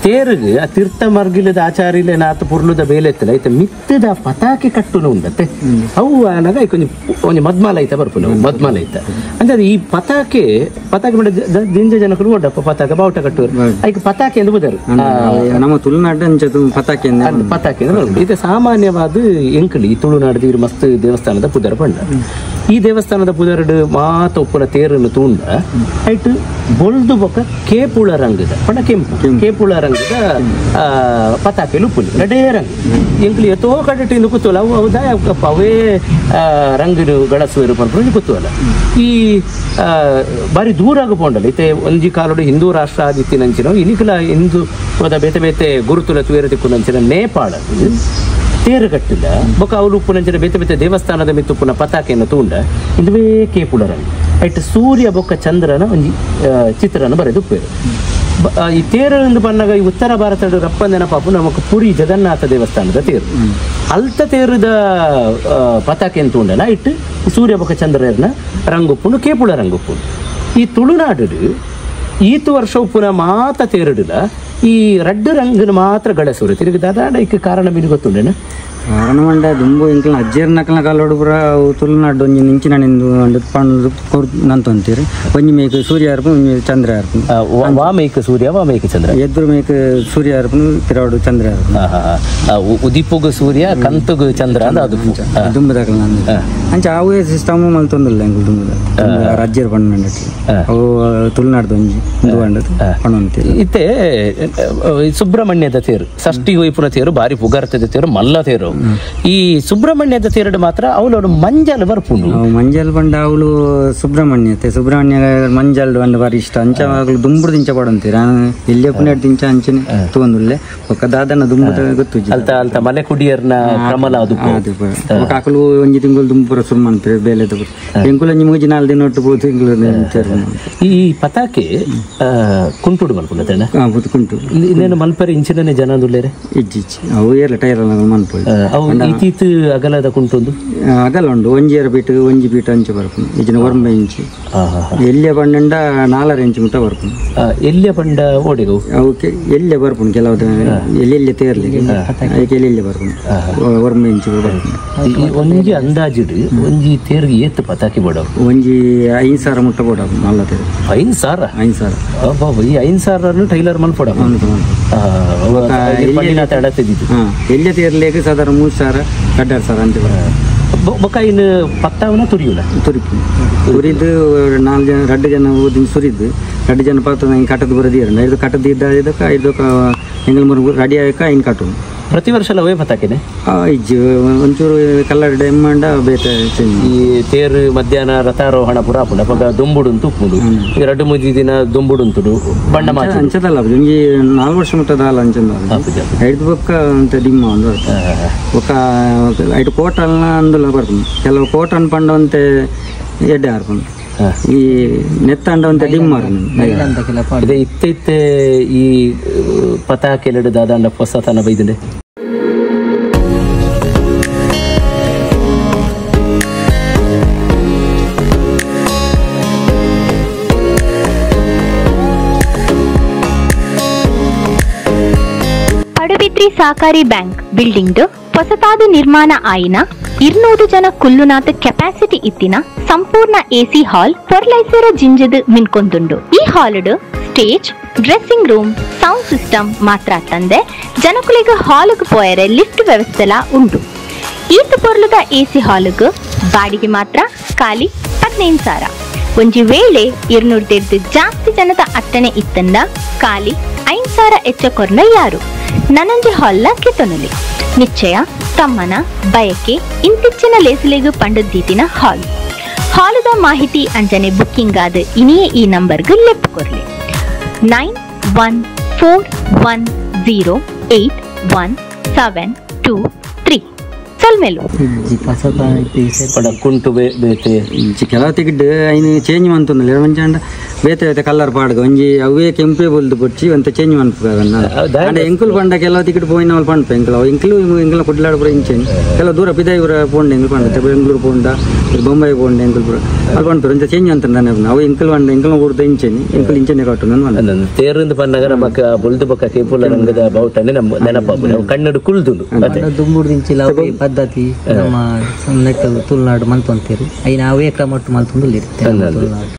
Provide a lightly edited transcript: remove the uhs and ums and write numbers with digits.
ತೇರಿಗೆ ಆ ತೀರ್ಥ ಮರ್ಗಿಲದ ಆಚಾರಿಲೆ ನಾತ ಪುರ್ಲುದ ಬೇಲೆತ್ತಲ್ಲ ಐತೆ ಮಿತ್ತದ ಪತಾಕೆ ಕಟ್ಟುನು ಉಂಡತ್ತೆ ಅವು ಆನಾಗ ಕೊಂಚ ಮದ್ಮಾಲ ಐತ ಬರ್ಪುನ ಮದ್ಮಾಲ ಐತ ಅಂದ್ರೆ ಈ ಪತಾಕೆ ಮಾಡಿ ದಿಂಜ ಜನಕರು ಒಡ್ಡಪ್ಪ ಪತಾಕ ಬಾವುಟ ಕಟ್ಟುವರು ಐಕ್ ಪತಾಕೆ ಎಂದು ಬುದರು ನಮ್ಮ ತುಳುನಾಡು ಅಂಚದು ಪತಾಕೆ ಇದು ಸಾಮಾನ್ಯವಾದ ಎಂಕಲಿ ಈ ತುಳುನಾಡು ಇರು ಮಸ್ತ್ ದೇವಸ್ಥಾನದ ಪುದರ ಪಂಡ ಈ ದೇವಸ್ಥಾನದ ಪುದರಡು ಮಾತ ಉಪ್ಪುನ ತೇರನ್ನು ತೂಂಡ ಐಟ್ ಬೊಳ್ದು ಬೊಕ್ಕ ಕೇಪುಳ ರಂಗದ ಪಂಡ ಕೆಂಪು ಕೇಪುಳ ರಂಗದ ಪತಾಕೆಲು ಉಪ್ಪುಲಿ ರಡೇ ರಂಗ್ ಎಂಕ್ಲಿ ಎತ್ತೋ ಕಟ್ಟಿಂದು ಕೂತವಲ್ಲ ಅವು ಹೌದಾ ಅವೇ ರಂಗಿನ ಗಳಸುವರು ಪರ್ಪು ಕೂತವಲ್ಲ ಈ ಬಾರಿ ದೂರ ಆಗಪೋಂಡಲ್ಲ ಇತ್ತೆ ಒಂಜಿ ಕಾಲೋಡು ಹಿಂದೂ ರಾಷ್ಟ್ರ ಆದಿತ್ತಿನಂಚಿನ ಇನಿಕಲ ಹಿಂದೂ ಹೋದ ಬೇತೆ ಬೇತೆ ಗುರುತುಲ ತುವೇರ ತಿಕ್ಕುನಂಚಿನ ನೇಪಾಳ ತೇರು ಕಟ್ಟಿಲ್ಲ ಬೊಕ್ಕ ಅವಳು ಉಪ್ಪುನಂಚಿನ ಬೇತೆ ಬೇತೆ ದೇವಸ್ಥಾನದ ಮಿತ್ತು ಉಪ್ಪುನ ಪತಾಕೆಯನ್ನು ತೂಂಡ ಇಂದುವೇ ಕೇಪುಳ ರಂಗ್ ಐಟ್ ಸೂರ್ಯ ಬೊಕ್ಕ ಚಂದ್ರನ ಒಂಜಿ ಚಿತ್ರನ ಬರೆದು ಉಪ್ಪೇರು ಈ ತೇರು ಬಂದಾಗ ಈ ಉತ್ತರ ಭಾರತದ ರಪ್ಪಂದನ ಪಾಪು ನಮಕ್ ಪುರಿ ಜಗನ್ನಾಥ ದೇವಸ್ಥಾನದ ತೇರು ಅಲ್ತ ತೇರುದ ಪತಾಕೆ ಅಂತ ಉಂಡಲ್ಲ ಇಟ್ಟು ಸೂರ್ಯ ಬೊಕ್ಕ ಚಂದ್ರನ ರಂಗುಪ್ಪುನು ಕೇಪುಳ ರಂಗುಪ್ಪುನು ಈ ತುಳುನಾಡು ಈತು ವರ್ಷ ಉಪ್ಪುನ ಮಾತ ತೇರುಡಿಲ್ಲ ಈ ರಡ್ಡು ರಂಗನ ಮಾತ್ರ ಗಳಸೂರು ತಿರುಗಿ ದಾದಾಡ ಇಕ್ಕೆ ಕಾರಣ ಬಿಡಿ ಗೊತ್ತುಂಡೇನ ಕಾರಣ ಮಂಡ ದುಂಬು ಇಂಕ್ಲ ಅಜ್ಜೇರ್ ನಕಲ್ನ ಕಾಲೋಡು ಪುರ ತುಳುನಾಡು ಒಂಜಿ ನಿಂಚಿನ ನಿಂದು ಪಂಡು ನಂತಂತೀರಿ ಒಂಜಿ ಮೇಕ್ ಸೂರ್ಯ ಅರ್ಪು ಒಂಜಿ ಚಂದ್ರ ಅರ್ಪು ವಾಮೇಕ ಸೂರ್ಯ ವಾಮೇಕ ಚಂದ್ರ ಎದುರು ಮೇಕ್ ಸೂರ್ಯ ಅರ್ಪು ತಿರವಾಡು ಚಂದ್ರ ಅರ್ಪು ಉದಿಪುಗು ಸೂರ್ಯ ಕಂತುಗು ಚಂದ್ರ ಅಂತ ಅದು ದುಂಬುದಾಕಲ್ ಅಂಚ ಅವೇ ಸಿಸ್ಟಮ್ ಮಲ್ತೊಂದಿಲ್ಲ ಎಂಕಲ್ ದುಂಬುದ ಅಜ್ಜೇರ್ ಪಂಡು ಮಂಡತಿ ಅವು ತುಳುನಾಡು ಒಂಜಿ ಹಿಂದೂ ಪಂಡದು ಪಂಡು ಇತ್ತೆ ಸುಬ್ರಹ್ಮಣ್ಯದ ತೇರು ಷಷ್ಠಿ ವೈಪುನ ತೇರು ಬಾರಿ ಪುಗಾರ್ತದ ತೇರು ಮಲ್ಲ ತೇರು ಈ ಸುಬ್ರಹ್ಮಣ್ಯದ ತೇರಡು ಮಾತ್ರ ಅವಳು ಮಂಜಲ್ ಬರ್ಪುಂಡು ಮಂಜಲ್ ಬಂಡ ಅವಳು ಸುಬ್ರಹ್ಮಣ್ಯ ಮಂಜಲ್ ಬಂಡ ಬಾರಿ ಇಷ್ಟ ಅಂಚ ದುಂಬುಡು ದಿಂಚ ಪಡಂತೀರ ಇಲ್ಲೇ ಪುಣ್ಯ ದಿಂಚ ಅಂಚನೆ ತಗೊಂಡುಲ್ಲೆ ಒಕ್ಕ ದಾದನ ದುಂಬುದ ಗೊತ್ತು ಅಲ್ತ ಅಲ್ತ ಮನೆ ಕುಡಿಯರ್ನ ಕ್ರಮಲ ಅದು ಕಾಕಲು ಒಂಜಿ ತಿಂಗಳು ದುಂಬುರ ಸುರು ಮಾಡ್ತಾರೆ ಬೇಲೆ ಎಂಕುಲ ಮೂಜಿ ನಾಲ್ ದಿನ ಒಟ್ಟು ಬೋದು ಈ ಪತಾಕೆ ಕುಂಟುಡು ಮಲ್ಪುಂಡ ಕುಂಟು ಇನ್ನೇನು ಮಲ್ಪರೆ ಇಂಚಿನೇ ಜನ ದುಲ್ಲೇರೆ ಇಜ್ಜಿಚ್ಚಿ ಅವು ಏರ್ಲ ಟೈರ್ ಮನ್ಪು ಇತ್ತೀತು ಅಗಲದ ಕುಂಟೊಂದು ಅಗಲ ಉಂಡು ಒಂಜಿಯರ ಬೀಟ್ ಒಂಜಿ ಬೀಟ್ ಅಂಚೆ ಬರ್ಪುನು ಇಜಿನ ಒರ್ಮೆ ಇಂಚಿ ಎಲ್ಯ ಬಂಡ 4 ಇಂಚು ಮುಟ್ಟ ಬರ್ಪುನು ಎಲ್ಯ ಬಂಡ ಓಡಿಗು ಅವಕ್ಕೆ ಎಲ್ಯ ಬರ್ಪುನು ಕೆಲವು ಎಲ್ಲೆಲ್ಯ ತೇರ್ಲಿಗೆ ಅದಕ್ಕೆ ಎಲ್ಲೆಲ್ಯ ಬರ್ಪುನು ಒರ್ಮೆ ಇಂಚು ಬರ್ಪುನು ಒಂಜಿ ಅಂದಾಜಿಡು ಒಂಜಿ ತೇರ್ಗೆ ಏತ್ ಪತಾಕಿ ಬೋಡ ಒಂಜಿ 5,000 ಮುಟ್ಟ ಬೋಡ ನಲ್ಲ ತೇರು 5,000 ಈ 5,000 ಟೈಲರ್ ಮಲ್ಪೋಡ ಎಲ್ಯ ತೇರ್ಲಿಗೆ ಸಾಧಾರಣ 3,000 2,500 ಅಂತ ಬೊಕ್ಕ ಇನ್ನು ಪತ್ತಾವನ ತುರಿಯುಲ್ಲ ತುರಿದು 4 ಜನ 2 ಜನ ಓದಿ ಸುರಿದು 2 ಜನ ಪತ್ತ ಹಿಂಗೆ ಕಟ್ಟದು ಬರೋದಿರ ಇದು ಕಟ್ಟದು ಇದಕ್ಕೆ ಇದಕ್ಕೆ ಹೆಂಗಲ್ ಮೂರು ರೆಡಿ ಆಗ ಇನ್ನು ಕಟ್ಟು ಪ್ರತಿ ವರ್ಷ ಅವೇ ಪತಾಕೆನೆ ಇಜ್ಜು ಒಂಚೂರು ಕಲ್ಲರ್ ಡೆಮ್ ಮಂಡ ಬೇತೆ ಈ ತೇರು ಮಧ್ಯಾಹ್ನ ರಥಾರೋಹಣ ಪುರ ಪುಡ ಪಗ ದುಂಬುಡು ತುಪ್ಪುಡು ಈಗ 2-3 ದಿನ ದುಂಬುಡು ಉಂಟುಡು ಬಣ್ಣ ಮಾಚ ಅಂಚದಲ್ಲ ಒಂಜಿ 4 ವರ್ಷ ಮುಟ್ಟದ ಅಲ್ಲ ಅಂಚಂದ ಐದು ಬೊಕ್ಕ ಅಂತ ಡಿಮ್ಮ ಒಂದು ఒక ಐದು ಕೋಟಲ್ನ ಅಂದುಲ ಬರ್ಪುಂಡು ಕೆಲವು ಕೋಟನ್ ಪಂಡವಂತೆ ಎಡ್ಡೆ ಆರ್ಪುಂಡು ಈ ನೆತ್ತಂಡವಂತೆ ಡಿಮ್ ಆರ್ಪುಂಡು ಇತ್ತೆ ಈ ಪತಾಕೆಲೆಡು ದಾದಾಂಡ ಹೊಸತನ ಬೈದಿದೆ ಪಡುಬಿದ್ರಿ ಸಹಕಾರಿ ಬ್ಯಾಂಕ್ ಬಿಲ್ಡಿಂಗ್ ಹೊಸತಾದ ನಿರ್ಮಾಣ ಆಯಿನ 200 ಜನ ಕುಲ್ಲುನಾಥ ಕೆಪಾಸಿಟಿ ಇತ್ತಿನ ಸಂಪೂರ್ಣ ಎಸಿ ಹಾಲ್ ಪೊರ್ಲೈಸರ ಜಿಂಜದ ಮಿನ್ಕೊಂದುಂಡು ಈ halved stage dressing room sound system ಮಾತ್ರ ತಂದೆ ಜನಕುಲಿಗ ಹಾಲ್ಗೆ ಪೋಯರೆ ಲಿಫ್ಟ್ ವ್ಯವಸ್ಥೆಲ ಉಂಟು ಈತ ಪೊರ್ಲುದ ಎಸಿ ಹಾಲ್ಗ್ ಬಾಡಿಗೆ ಮಾತ್ರ ಖಾಲಿ 15,000 ಒಂಜಿ ವೇಳೆ 200 ಜಾಸ್ತಿ ಜನದ ಅಟ್ಟಣೆ ಇತ್ತಂದ ಖಾಲಿ 5,000 ಎಚ್ಚ ಕೊರ್ನ ಯಾರು ನನಂಜಿ ಹಾಲ್ನ ಕಿತನುಲಿ ನಿಶ್ಚಯ ತಮ್ಮನ ಬಯಕೆ ಇಂತಿಚ್ಚಿನ ಲೇಸಲಿಗೂ ಪಂಡದ್ದೀತಿನ ಹಾಲುದ ಮಾಹಿತಿ ಅಂಜನೆ ಬುಕ್ಕಿಂಗ್ ಆದ ಇನಿಯೇ ಈ ನಂಬರ್ಗೆ ಲೆಪ್ ಕೊರ್ಲಿ 9141081723 ತೊಲ್ಮೆಲು ಕುಂಟು ಬೇತೆ ಕೆಲವು ತೆಗಿಡ್ ಐನು ಚೇಂಜ್ ಮಂತುಂದಿಲ್ಲ ಮಂಚಾಂಡ ಬೇತೆ ಬೇತೆ ಕಲರ್ ಪಾಡ್ಗ ಒಂಜಿ ಅವೇ ಕೆಂಪೆ ಬೊಲ್ದು ಬೊಚ್ಚಿ ಒಂತ ಚೇಂಜ್ ಮನ್ಪುಗ ಎಂಕುಲ್ ಪಂಡ ಕೆಲವು ತಿಕಿಟ್ ಪೋಯಿನ వాళ్ళు ಪಂಪ ಎಂಕಲ ಕುಡ್ಲಾಡ್ ಪುರ ಇಂಚೇನಿ ಕೆಲವು ದೂರ ಪಿದಾಯಿ ಪುರ ಪೋಂಡ ಎಂಕಲ್ ಪಂಡ ಬೆಂಗಳೂರು ಪೋಂಡ ಬೊಂಬೈ ಪೋಂಡ ಎಂಕಲ್ ಪುರ ಅಲ್ಲಿ ಪಂಪರು ಒಂತ ಚೇಂಜ್ ಅಂತ ಅವು ಎಂಕಲ್ ಪಂಡ ಎಂಕಲ್ ಕೂರ್ದ ಇಂಚೇನಿ ಎಂಕಲ್ ಇಂಚೆನೆ ಕಟ್ಟು ನನ್ನ ತೇರಿಂದ ಪಂಡಾಗ ನಮಕ್ ಬೊಲ್ದು ಬೊಕ್ಕ ಕೇಪುಲ ರಂಗದ ಬಾವುಟನೆ ನಮ್ಮ ನೆನಪಾಪು ನಾವು ಕನ್ನಡ ಕುಲ್ದುಂಡು ದುಂಬುರ್ದಿಂಚಿಲ ಪದ್ಧತಿ ನಮ್ಮ ತುಳುನಾಡು ಮಂತೊಂತೇರು ಐನ ಅವೇ ಕ್ರಮಟ್ಟು ಮಂತೊಂದು